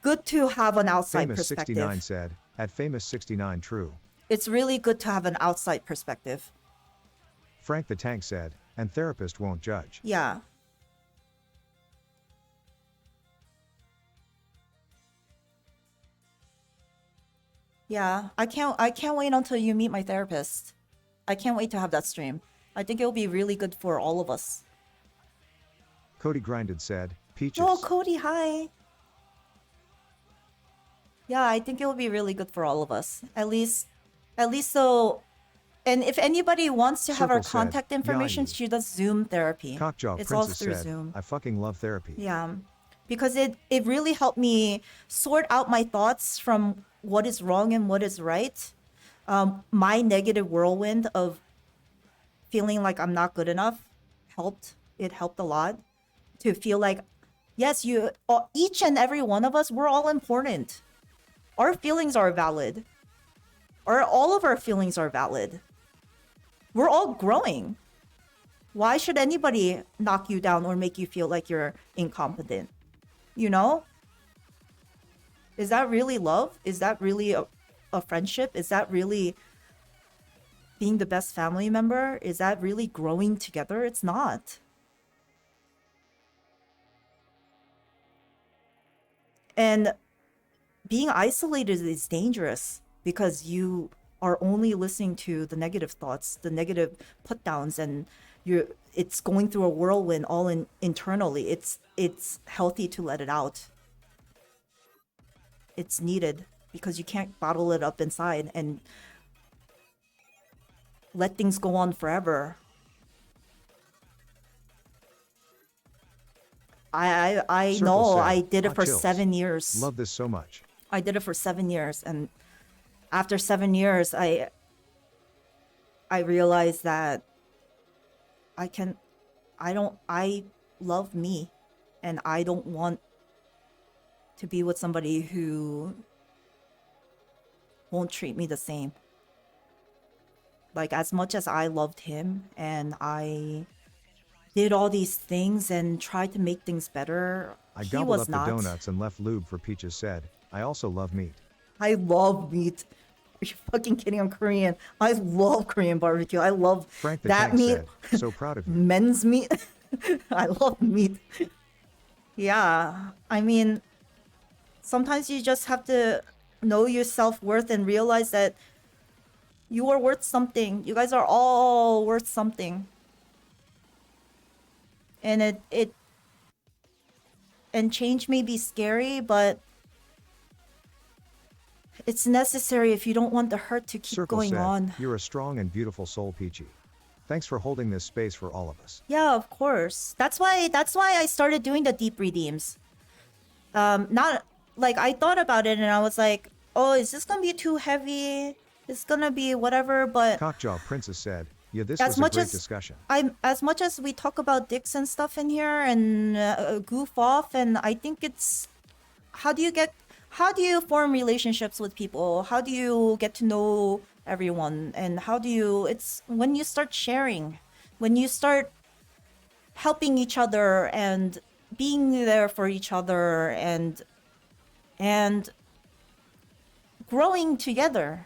good to have an outside Famous 69 perspective. said, at famous 69 true. It's really good to have an outside perspective. Frank the Tank said, and therapist won't judge. Yeah. Yeah, I can't wait until you meet my therapist. I can't wait to have that stream. I think it'll be really good for all of us. Cody Grinded said, Peaches. Oh, Cody, hi. Yeah, I think it'll be really good for all of us. At least so. And if anybody wants to have our Circle said, contact information, "Yayi." she does Zoom therapy. Cockjaw It's all Princess through said, Zoom. I fucking love therapy. Yeah, because it really helped me sort out my thoughts from what is wrong and what is right. My negative whirlwind of feeling like I'm not good enough helped. It helped a lot to feel like, yes, each and every one of us, we're all important. Our feelings are valid. Or all of our feelings are valid. We're all growing. Why should anybody knock you down or make you feel like you're incompetent? You know? Is that really love? Is that really a friendship? Is that really being the best family member? Is that really growing together? It's not. And being isolated is dangerous because you are only listening to the negative thoughts, the negative put downs, and it's going through a whirlwind internally. It's healthy to let it out. It's needed because you can't bottle it up inside and let things go on forever. I Circle know said, I did it "Hot for chills. 7 years. Love this so much. I did it for 7 years, and after 7 years, I realized that I love me, and I don't want to be with somebody who won't treat me the same. Like, as much as I loved him and I did all these things and tried to make things better, I he gobbled was up not. the donuts and left lube for Peaches said, I also love meat. I love meat. Are you fucking kidding? I'm Korean. I love Korean barbecue. I love Frank the that Tank meat. said, so proud of you. Men's meat. I love meat. Yeah. I mean, sometimes you just have to know your self-worth and realize that you are worth something. You guys are all worth something. And and change may be scary, but it's necessary if you don't want the hurt to keep Circle going said, on. "You're a strong and beautiful soul, Peachy. Thanks for holding this space for all of us." Yeah, of course. That's why I started doing the deep redeems. Not like I thought about it and I was like, oh, is this gonna be too heavy? It's gonna be whatever, but Cockjaw Princess said, "Yeah, this as was a much great as discussion." as much as we talk about dicks and stuff in here and goof off, and I think it's how do you form relationships with people? How do you get to know everyone? And how do you it's when you start sharing, when you start helping each other and being there for each other and growing together.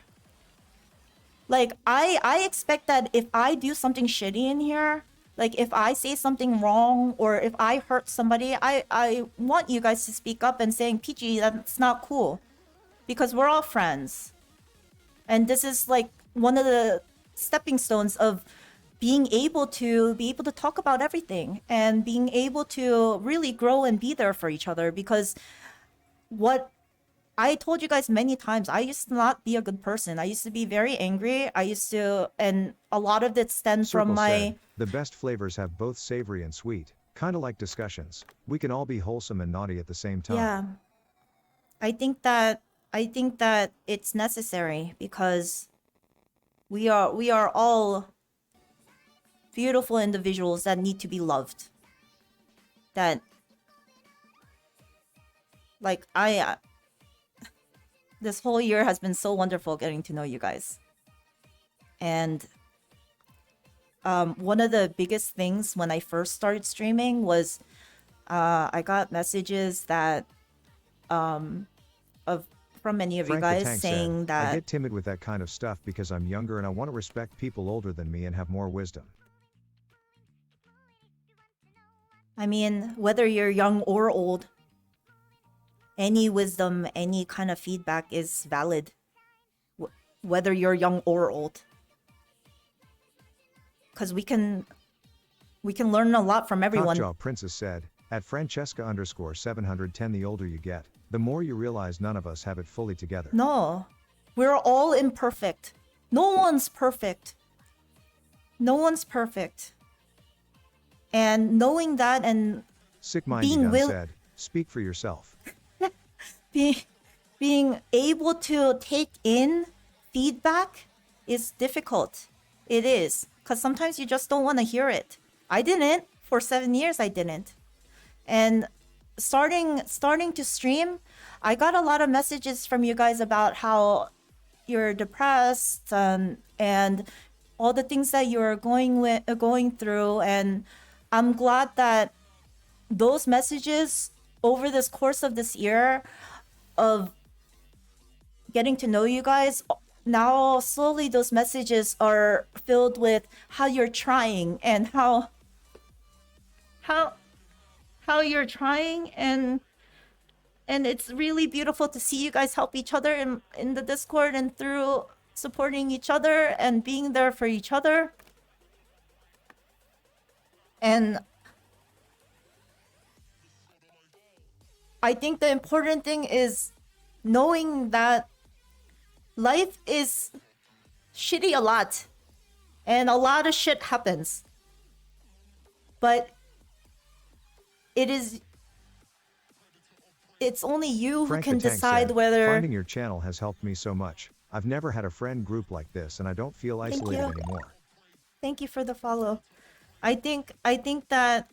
Like I expect that if I do something shitty in here, like if I say something wrong or if I hurt somebody, I want you guys to speak up and saying, PG, that's not cool. Because we're all friends. And this is like one of the stepping stones of being able to talk about everything and being able to really grow and be there for each other. Because what I told you guys many times, I used to not be a good person. I used to be very angry. And a lot of it stemmed from Circle my said, "The best flavors have both savory and sweet, kinda like discussions. We can all be wholesome and naughty at the same time." yeah. I think that it's necessary because we are all beautiful individuals that need to be loved. That like I this whole year has been so wonderful getting to know you guys. And one of the biggest things when I first started streaming was I got messages that of from many of you Frank the guys Tank saying said, "I that get timid with that kind of stuff because I'm younger and I want to respect people older than me and have more wisdom." I mean, whether you're young or old, any wisdom, any kind of feedback is valid, whether you're young or old. Because we can learn a lot from everyone. Cockjaw Princess said, "At Francesca_710, the older you get, the more you realize none of us have it fully together." No, we're all imperfect. No one's perfect. No one's perfect. And knowing that and Sick Mindy being Dunn said, "Speak for yourself." be, being able to take in feedback is difficult. It is. Because sometimes you just don't want to hear it. I didn't. For 7 years, I didn't. And starting to stream, I got a lot of messages from you guys about how you're depressed and all the things that you're going through. And I'm glad that those messages over this course of this year of getting to know you guys, now slowly those messages are filled with how you're trying and how you're trying, and it's really beautiful to see you guys help each other in the Discord and through supporting each other and being there for each other. And I think the important thing is knowing that life is shitty a lot and a lot of shit happens. But it's only you Frank who can the Tank decide said, whether "Finding your channel has helped me so much. I've never had a friend group like this and I don't feel isolated you. anymore." Thank you for the follow. I think that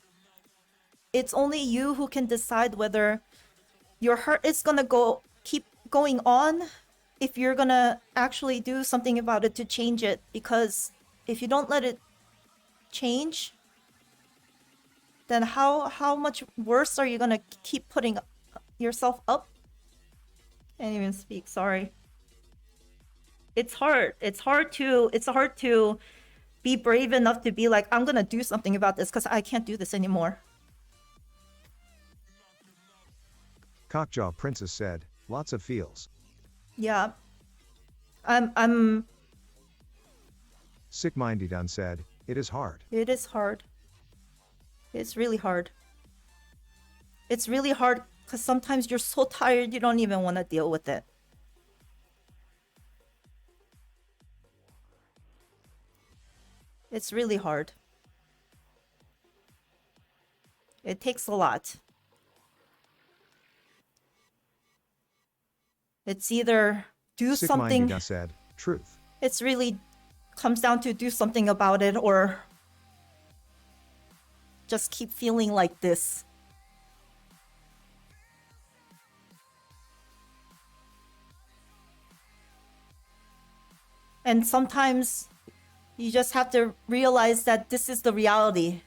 it's only you who can decide whether your hurt is gonna keep going on, if you're gonna actually do something about it to change it. Because if you don't let it change, then how much worse are you gonna keep putting yourself up? Can't even speak. Sorry. It's hard. It's hard to be brave enough to be like, I'm gonna do something about this because I can't do this anymore. Cockjaw Princess said, "Lots of feels." Yeah. I'm Sick Mindy Dunn said, "It is hard." It is hard. It's really hard. It's really hard because sometimes you're so tired you don't even want to deal with it. It's really hard. It takes a lot. It's either do Sick something. Mind said, truth. It's really comes down to do something about it or just keep feeling like this. And sometimes you just have to realize that this is the reality.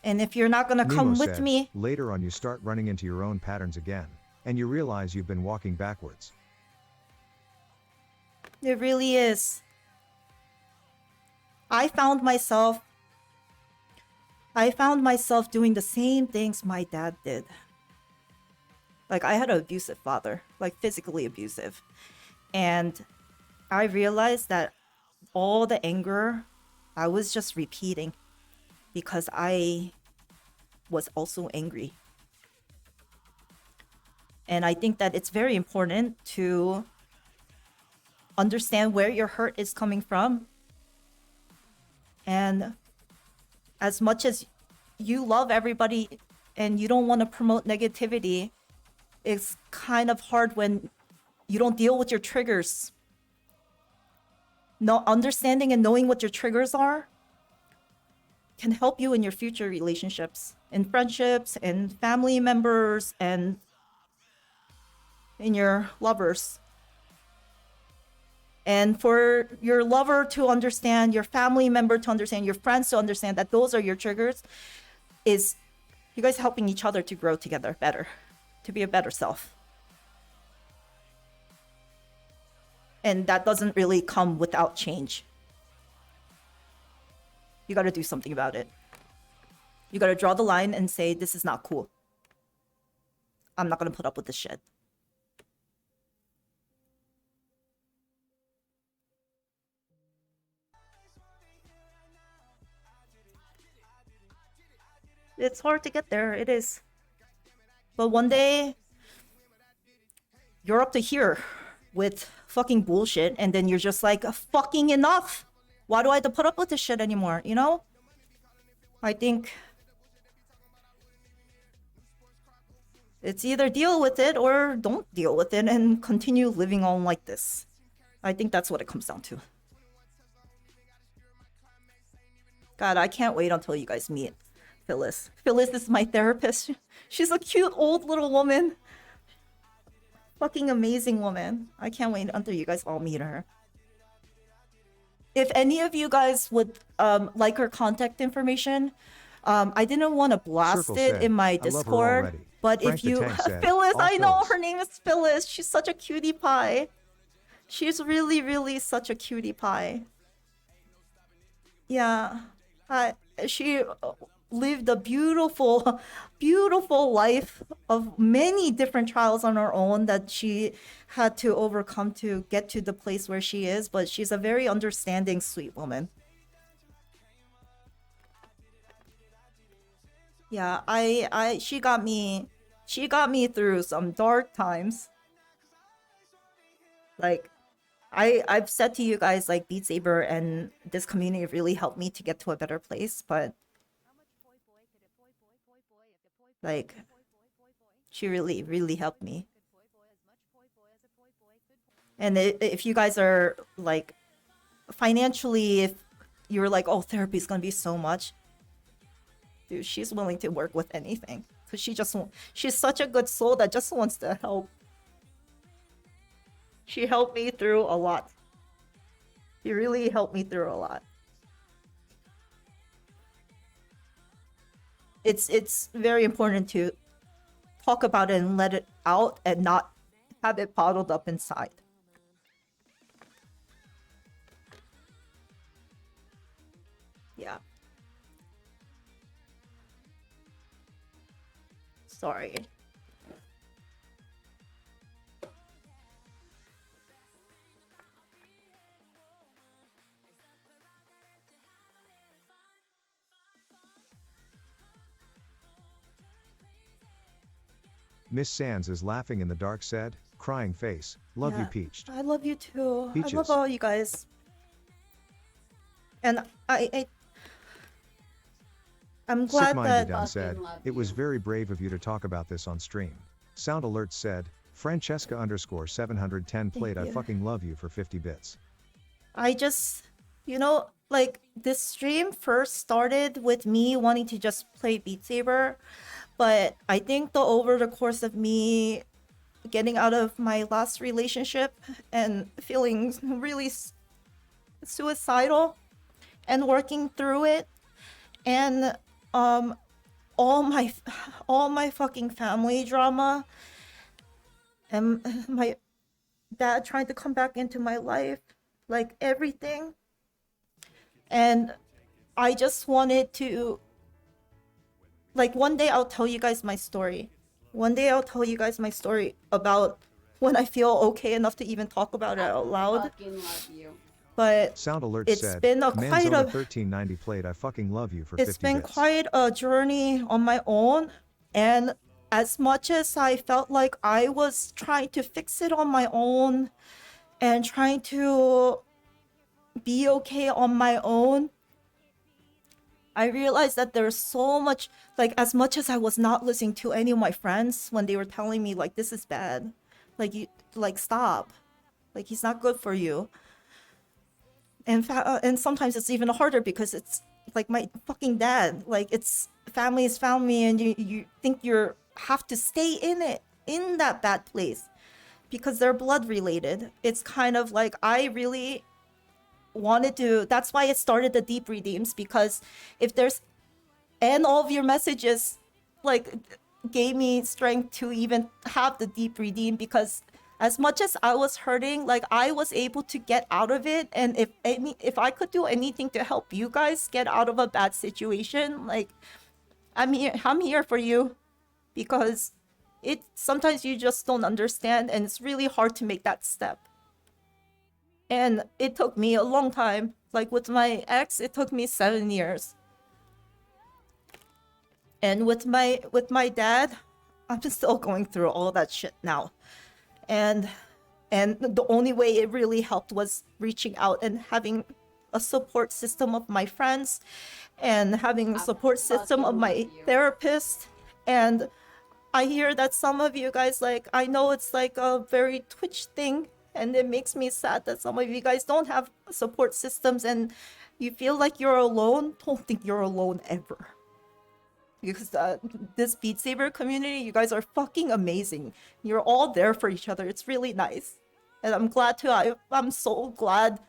And if you're not going to come with said, me, later on you start running into your own patterns again, and you realize you've been walking backwards. it really is. I found myself doing the same things my dad did. Like, I had an abusive father, like physically abusive. And I realized that all the anger I was just repeating because I was also angry. And I think that it's very important to understand where your hurt is coming from. And as much as you love everybody and you don't want to promote negativity, it's kind of hard when you don't deal with your triggers. No, understanding and knowing what your triggers are can help you in your future relationships, in friendships, and family members, and in your lovers. And for your lover to understand, your family member to understand, your friends to understand that those are your triggers, is you guys helping each other to grow together better, to be a better self. And that doesn't really come without change. You got to do something about it. You got to draw the line and say, this is not cool. I'm not going to put up with this shit. It's hard to get there. It is. But one day, you're up to here with fucking bullshit, and then you're just like, fucking enough. Why do I have to put up with this shit anymore? You know? I think it's either deal with it or don't deal with it and continue living on like this. I think that's what it comes down to. God, I can't wait until you guys meet Phyllis. Phyllis is my therapist. She's a cute old little woman. Fucking amazing woman. I can't wait until you guys all meet her. If any of you guys would like her contact information, I didn't want to blast Circle it said, in my "I love her Discord, already." but Frank if the you Tank said, Phyllis, "All I know Phyllis." her name is Phyllis. She's such a cutie pie. She's really, really such a cutie pie. Yeah, she lived a beautiful, beautiful life of many different trials on her own that she had to overcome to get to the place where she is. But she's a very understanding, sweet woman. Yeah, she got me through some dark times. Like, I've said to you guys, like, Beat Saber and this community really helped me to get to a better place, but like, she really, really helped me. And if you guys are like financially, if you're like, oh, therapy is gonna be so much, dude, she's willing to work with anything because she's such a good soul that just wants to help. She helped me through a lot. She really helped me through a lot. It's very important to talk about it and let it out and not have it bottled up inside. Yeah. Sorry. Miss Sands is laughing in the dark said, crying face, love you Yeah. Peached. I love you too. I Peaches. love all you guys. And I'm glad Sick-minded that Down said, love it was you. very brave of you to talk about this on stream. Sound Alert said, Francesca _ 710 played I you. fucking love you for 50 bits. I just, like this stream first started with me wanting to just play Beat Saber, but I think over the course of me getting out of my last relationship and feeling really suicidal and working through it, and all my fucking family drama and my dad trying to come back into my life, like everything. And I just wanted to, like, one day I'll tell you guys my story. One day I'll tell you guys my story about when I feel okay enough to even talk about it out loud. Fucking love you. But Sound Alert it's said, been quite Manzona a 1390 played I fucking love you for 50 it's been bits. quite a journey on my own, and as much as I felt like I was trying to fix it on my own and trying to be okay on my own, I realized that there's so much, like, as much as I was not listening to any of my friends when they were telling me, like, this is bad, like, you, like, stop, like, he's not good for you. And sometimes it's even harder because it's like my fucking dad. Like, it's family is family, and you think you have to stay in that bad place because they're blood related. It's kind of like I really wanted to. That's why it started the deep redeems, because if there's, and all of your messages like gave me strength to even have the deep redeem, because as much as I was hurting, like, I was able to get out of it. And if I could do anything to help you guys get out of a bad situation, like, I'm here for you, because it sometimes you just don't understand, and it's really hard to make that step. And it took me a long time. Like with my ex, it took me 7 years. And with my dad, I'm just still going through all that shit now. And the only way it really helped was reaching out and having a support system of my friends, and having a support system of my therapist. And I hear that some of you guys, like, I know it's like a very Twitch thing, and it makes me sad that some of you guys don't have support systems and you feel like you're alone. Don't think you're alone ever. Because this Beat Saber community, you guys are fucking amazing. You're all there for each other. It's really nice. And I'm glad to, I'm so glad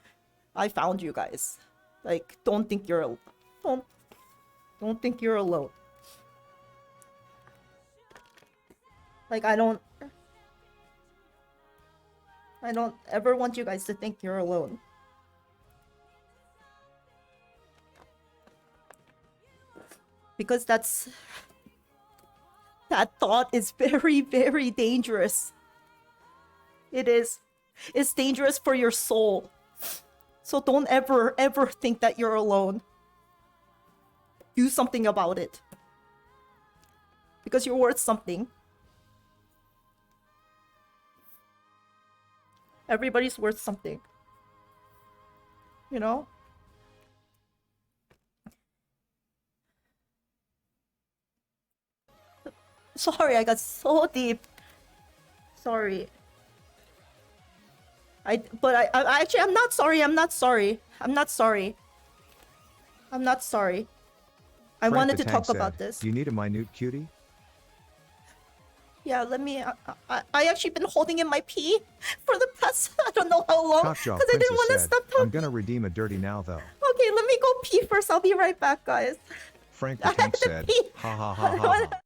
I found you guys. Like, don't think you're, don't think you're alone. Like, I don't ever want you guys to think you're alone. Because that thought is very, very dangerous. It is. It's dangerous for your soul. So don't ever, ever think that you're alone. Do something about it. Because you're worth something. Everybody's worth something. You know? Sorry, I got so deep. Sorry. But I actually, I'm not sorry. I'm not sorry. I'm not sorry. I'm not sorry. I Frank wanted the to Tank talk said, about this. Do you need a minute cutie? Yeah, let me. I actually been holding in my pee for the past I don't know how long, Cockjaw because I didn't Princess want to said, stop talking. I'm gonna redeem a dirty now though. Okay, let me go pee first. I'll be right back, guys. Frank the Tank said, pee. ha ha ha ha ha.